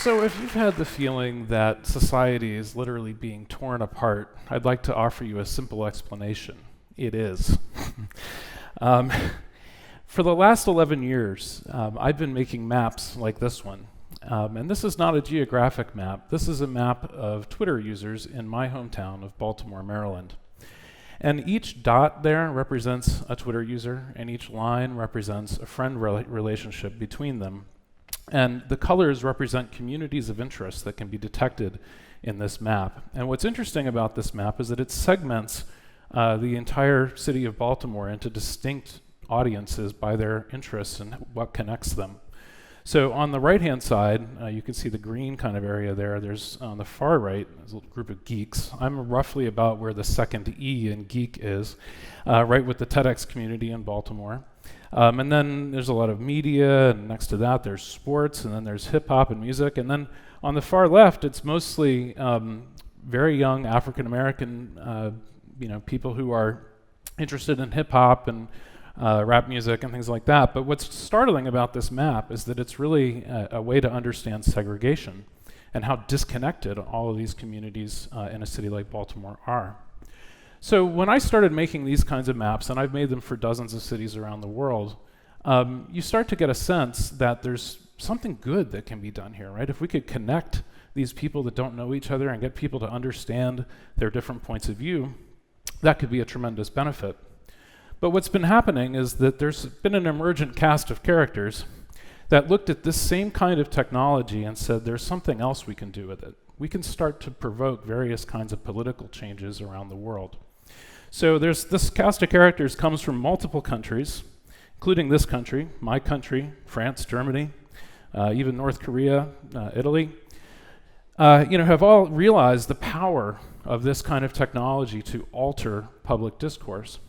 So if you've had the feeling that society is literally being torn apart, I'd like to offer you a simple explanation. It is. um, for the last 11 years, I've been making maps like this one. And this is not a geographic map. This is a map of Twitter users in my hometown of Baltimore, Maryland. And each dot there represents a Twitter user, and each line represents a friend relationship between them. And the colors represent communities of interest that can be detected in this map. And what's interesting about this map is that it segments the entire city of Baltimore into distinct audiences by their interests and what connects them. So on the right-hand side, you can see the green kind of area there. There's, on the far right, there's a little group of geeks. I'm roughly about where the second E in geek is, right with the TEDx community in Baltimore. And then there's a lot of media, and next to that there's sports, and then there's hip-hop and music. And then on the far left, it's mostly very young African-American people who are interested in hip-hop and rap music and things like that. But what's startling about this map is that it's really a way to understand segregation and how disconnected all of these communities in a city like Baltimore are. So when I started making these kinds of maps, and I've made them for dozens of cities around the world, you start to get a sense that there's something good that can be done here, right? If we could connect these people that don't know each other and get people to understand their different points of view, that could be a tremendous benefit. But what's been happening is that there's been an emergent cast of characters that looked at this same kind of technology and said, there's something else we can do with it. We can start to provoke various kinds of political changes around the world. So there's this cast of characters comes from multiple countries, including this country, my country, France, Germany, even North Korea, Italy, have all realized the power of this kind of technology to alter public discourse.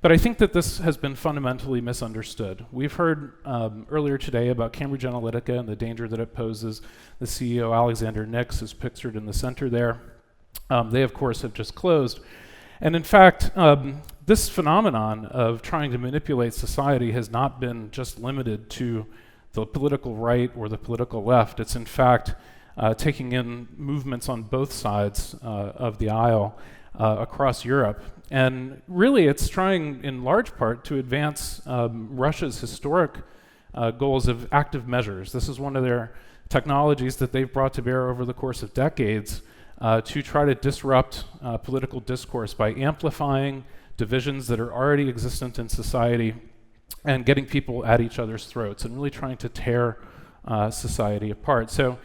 But I think that this has been fundamentally misunderstood. We've heard earlier today about Cambridge Analytica and the danger that it poses. The CEO, Alexander Nix, is pictured in the center there. They, of course, have just closed. And in fact, this phenomenon of trying to manipulate society has not been just limited to the political right or the political left. It's in fact taking in movements on both sides of the aisle across Europe. And really, it's trying in large part to advance Russia's historic goals of active measures. This is one of their technologies that they've brought to bear over the course of decades to try to disrupt political discourse by amplifying divisions that are already existent in society and getting people at each other's throats and really trying to tear society apart. So,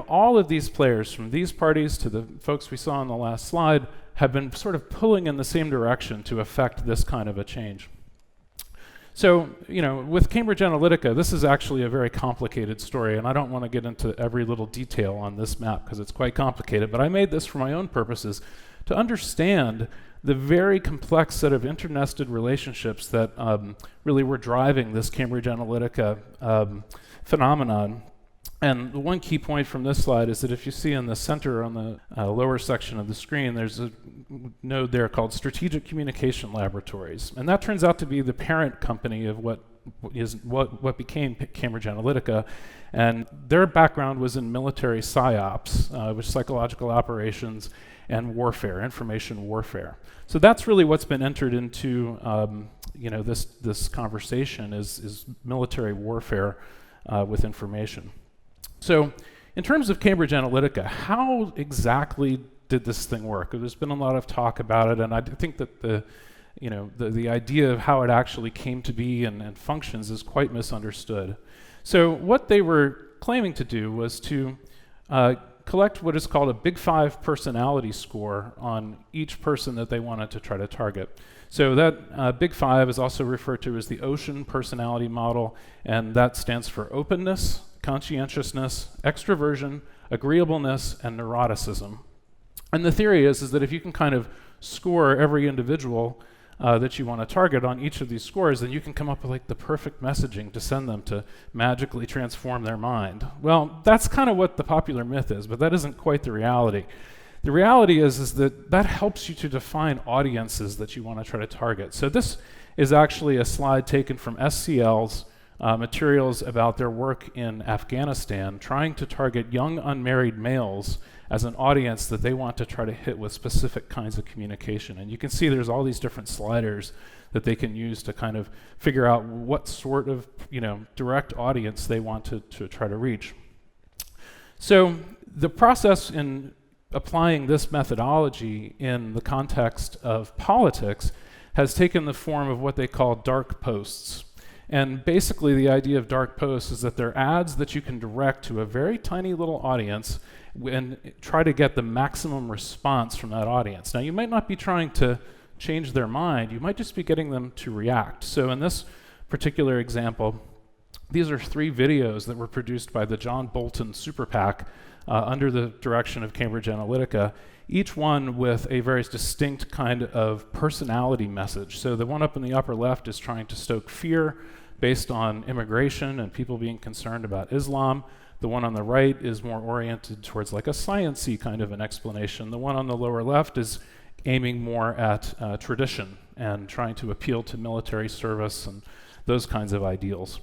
all of these players, from these parties to the folks we saw on the last slide, have been sort of pulling in the same direction to affect this kind of a change. So, with Cambridge Analytica, this is actually a very complicated story, and I don't want to get into every little detail on this map because it's quite complicated, but I made this for my own purposes to understand the very complex set of internested relationships that really were driving this Cambridge Analytica phenomenon. And the one key point from this slide is that if you see in the center on the lower section of the screen, there's a node there called Strategic Communication Laboratories. And that turns out to be the parent company of what became Cambridge Analytica. And their background was in military psyops, which psychological operations and warfare, information warfare. So that's really what's been entered into this conversation is military warfare with information. So in terms of Cambridge Analytica, how exactly did this thing work? There's been a lot of talk about it, and I think that the idea of how it actually came to be and functions is quite misunderstood. So what they were claiming to do was to collect what is called a Big Five personality score on each person that they wanted to try to target. So that Big Five is also referred to as the Ocean personality model, and that stands for openness, conscientiousness, extroversion, agreeableness, and neuroticism. And the theory is that if you can kind of score every individual that you want to target on each of these scores, then you can come up with like the perfect messaging to send them to magically transform their mind. Well, that's kind of what the popular myth is, but that isn't quite the reality. The reality is that helps you to define audiences that you want to try to target. So this is actually a slide taken from SCL's materials about their work in Afghanistan, trying to target young unmarried males as an audience that they want to try to hit with specific kinds of communication. And you can see there's all these different sliders that they can use to kind of figure out what sort of direct audience they want to try to reach. So the process in applying this methodology in the context of politics has taken the form of what they call dark posts. And basically the idea of dark posts is that they're ads that you can direct to a very tiny little audience and try to get the maximum response from that audience. Now, you might not be trying to change their mind, you might just be getting them to react. So in this particular example, these are 3 videos that were produced by the John Bolton Super PAC under the direction of Cambridge Analytica, each one with a very distinct kind of personality message. So the one up in the upper left is trying to stoke fear based on immigration and people being concerned about Islam. The one on the right is more oriented towards like a science-y kind of an explanation. The one on the lower left is aiming more at tradition and trying to appeal to military service and those kinds of ideals.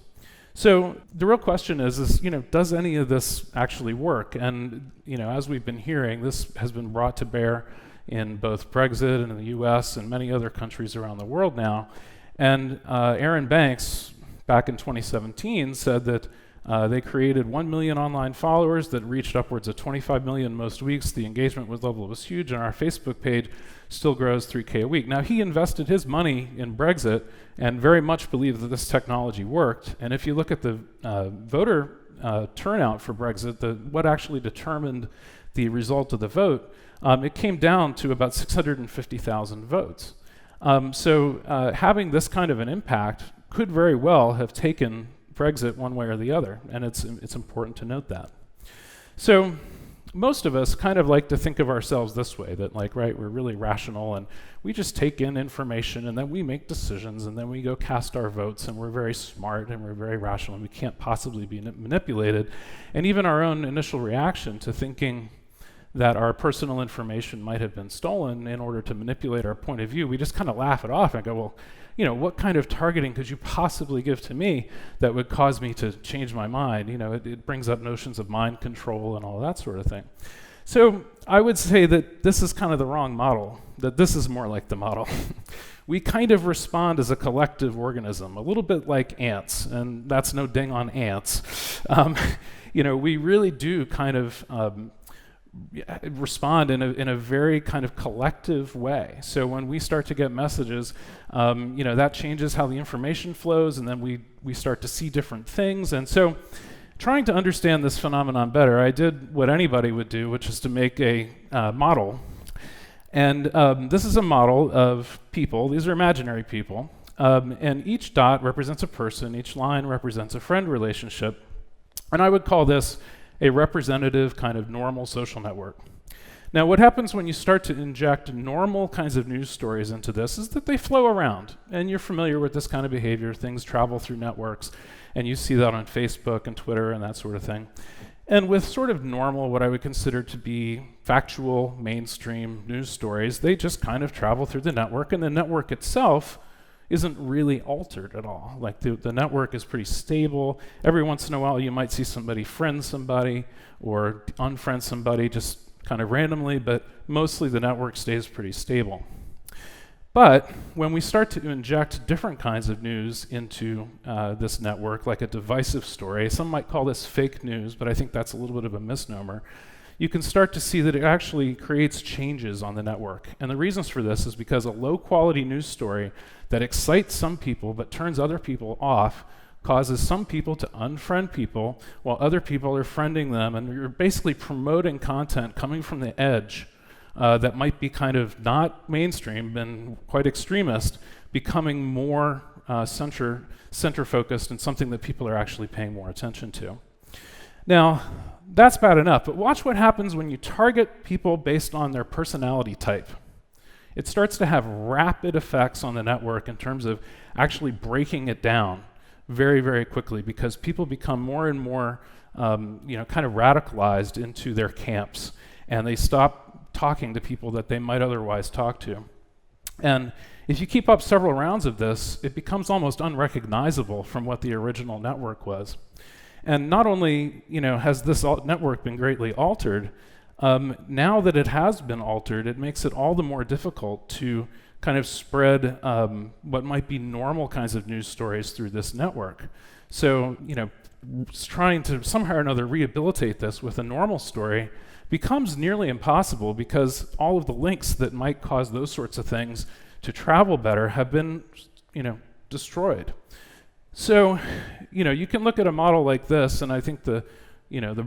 So the real question is, does any of this actually work? And as we've been hearing, this has been brought to bear in both Brexit and in the US and many other countries around the world now. And Aaron Banks, back in 2017, said that they created 1 million online followers that reached upwards of 25 million most weeks. The engagement level was huge, and our Facebook page still grows 3K a week. Now, he invested his money in Brexit and very much believed that this technology worked. And if you look at the voter turnout for Brexit, what actually determined the result of the vote, it came down to about 650,000 votes. So having this kind of an impact could very well have taken Brexit one way or the other, and it's important to note that. So most of us kind of like to think of ourselves this way, that we're really rational and we just take in information and then we make decisions and then we go cast our votes and we're very smart and we're very rational and we can't possibly be manipulated. And even our own initial reaction to thinking that our personal information might have been stolen in order to manipulate our point of view, we just kind of laugh it off and go, well, what kind of targeting could you possibly give to me that would cause me to change my mind? It brings up notions of mind control and all that sort of thing. So I would say that this is kind of the wrong model, that this is more like the model. We kind of respond as a collective organism, a little bit like ants, and that's no ding on ants. We really do kind of respond in a very kind of collective way. So when we start to get messages, that changes how the information flows, and then we start to see different things. And so trying to understand this phenomenon better, I did what anybody would do, which is to make a model. And this is a model of people. These are imaginary people. And each dot represents a person. Each line represents a friend relationship. And I would call this a representative kind of normal social network. Now, what happens when you start to inject normal kinds of news stories into this is that they flow around, and you're familiar with this kind of behavior. Things travel through networks, and you see that on Facebook and Twitter and that sort of thing. And with sort of normal, what I would consider to be factual, mainstream news stories, they just kind of travel through the network, and the network itself isn't really altered at all. Like the network is pretty stable. Every once in a while you might see somebody friend somebody or unfriend somebody just kind of randomly, but mostly the network stays pretty stable. But when we start to inject different kinds of news into this network, like a divisive story, some might call this fake news, but I think that's a little bit of a misnomer, you can start to see that it actually creates changes on the network. And the reasons for this is because a low-quality news story that excites some people but turns other people off causes some people to unfriend people while other people are friending them, and you're basically promoting content coming from the edge that might be kind of not mainstream and quite extremist, becoming more center-focused and something that people are actually paying more attention to. Now, that's bad enough, but watch what happens when you target people based on their personality type. It starts to have rapid effects on the network in terms of actually breaking it down very, very quickly, because people become more and more kind of radicalized into their camps, and they stop talking to people that they might otherwise talk to. And if you keep up several rounds of this, it becomes almost unrecognizable from what the original network was. And not only, has this network been greatly altered, now that it has been altered, it makes it all the more difficult to kind of spread what might be normal kinds of news stories through this network. So, trying to somehow or another rehabilitate this with a normal story becomes nearly impossible because all of the links that might cause those sorts of things to travel better have been, destroyed. So, you can look at a model like this, and I think the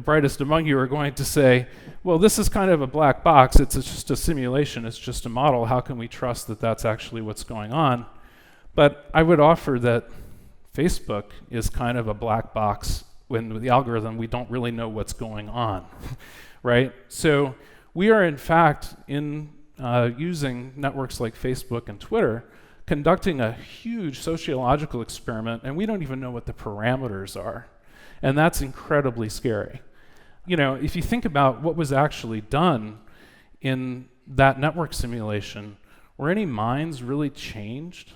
brightest among you are going to say, well, this is kind of a black box. It's just a simulation. It's just a model. How can we trust that that's actually what's going on? But I would offer that Facebook is kind of a black box. When with the algorithm, we don't really know what's going on, right? So we are, in fact, using networks like Facebook and Twitter, conducting a huge sociological experiment, and we don't even know what the parameters are. And that's incredibly scary. If you think about what was actually done in that network simulation, were any minds really changed?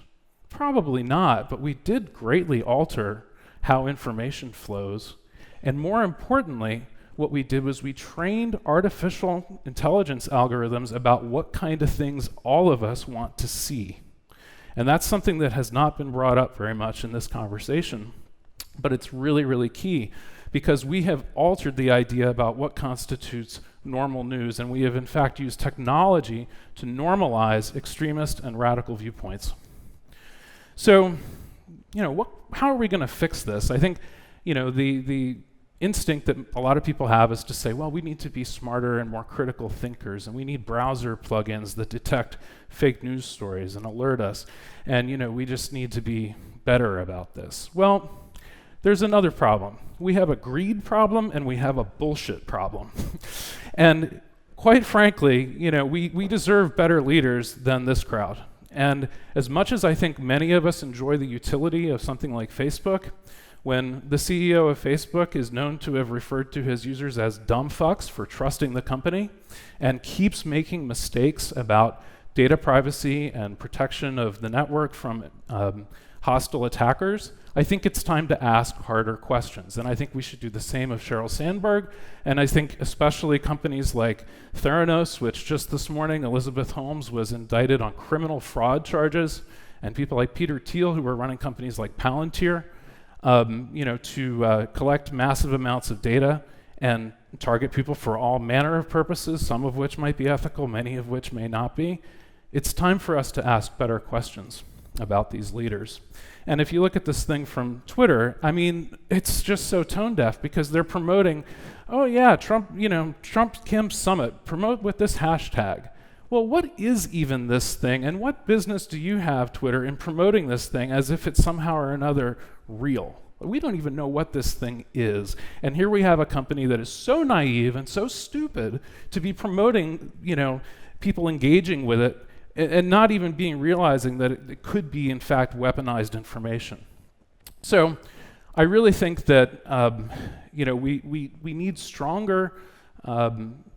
Probably not, but we did greatly alter how information flows. And more importantly, what we did was we trained artificial intelligence algorithms about what kind of things all of us want to see. And that's something that has not been brought up very much in this conversation. But it's really, really key because we have altered the idea about what constitutes normal news, and we have in fact used technology to normalize extremist and radical viewpoints. So, how are we going to fix this? I think, the instinct that a lot of people have is to say, well, we need to be smarter and more critical thinkers, and we need browser plugins that detect fake news stories and alert us, and, we just need to be better about this. Well, there's another problem. We have a greed problem and we have a bullshit problem. And quite frankly, we deserve better leaders than this crowd. And as much as I think many of us enjoy the utility of something like Facebook, when the CEO of Facebook is known to have referred to his users as dumb fucks for trusting the company and keeps making mistakes about data privacy and protection of the network from hostile attackers, I think it's time to ask harder questions. And I think we should do the same of Sheryl Sandberg. And I think especially companies like Theranos, which just this morning Elizabeth Holmes was indicted on criminal fraud charges, and people like Peter Thiel, who were running companies like Palantir, to collect massive amounts of data and target people for all manner of purposes, some of which might be ethical, many of which may not be. It's time for us to ask better questions about these leaders. And if you look at this thing from Twitter, it's just so tone deaf because they're promoting, oh yeah, Trump-Kim summit, promote with this hashtag. Well, what is even this thing, and what business do you have, Twitter, in promoting this thing as if it's somehow or another real? We don't even know what this thing is. And here we have a company that is so naive and so stupid to be promoting, people engaging with it and not even realizing that it could be, in fact, weaponized information. So I really think that, we need stronger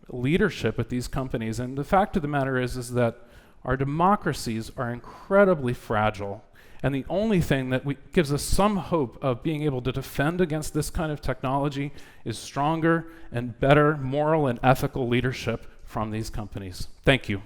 leadership at these companies. And the fact of the matter is that our democracies are incredibly fragile. And the only thing that gives us some hope of being able to defend against this kind of technology is stronger and better moral and ethical leadership from these companies. Thank you.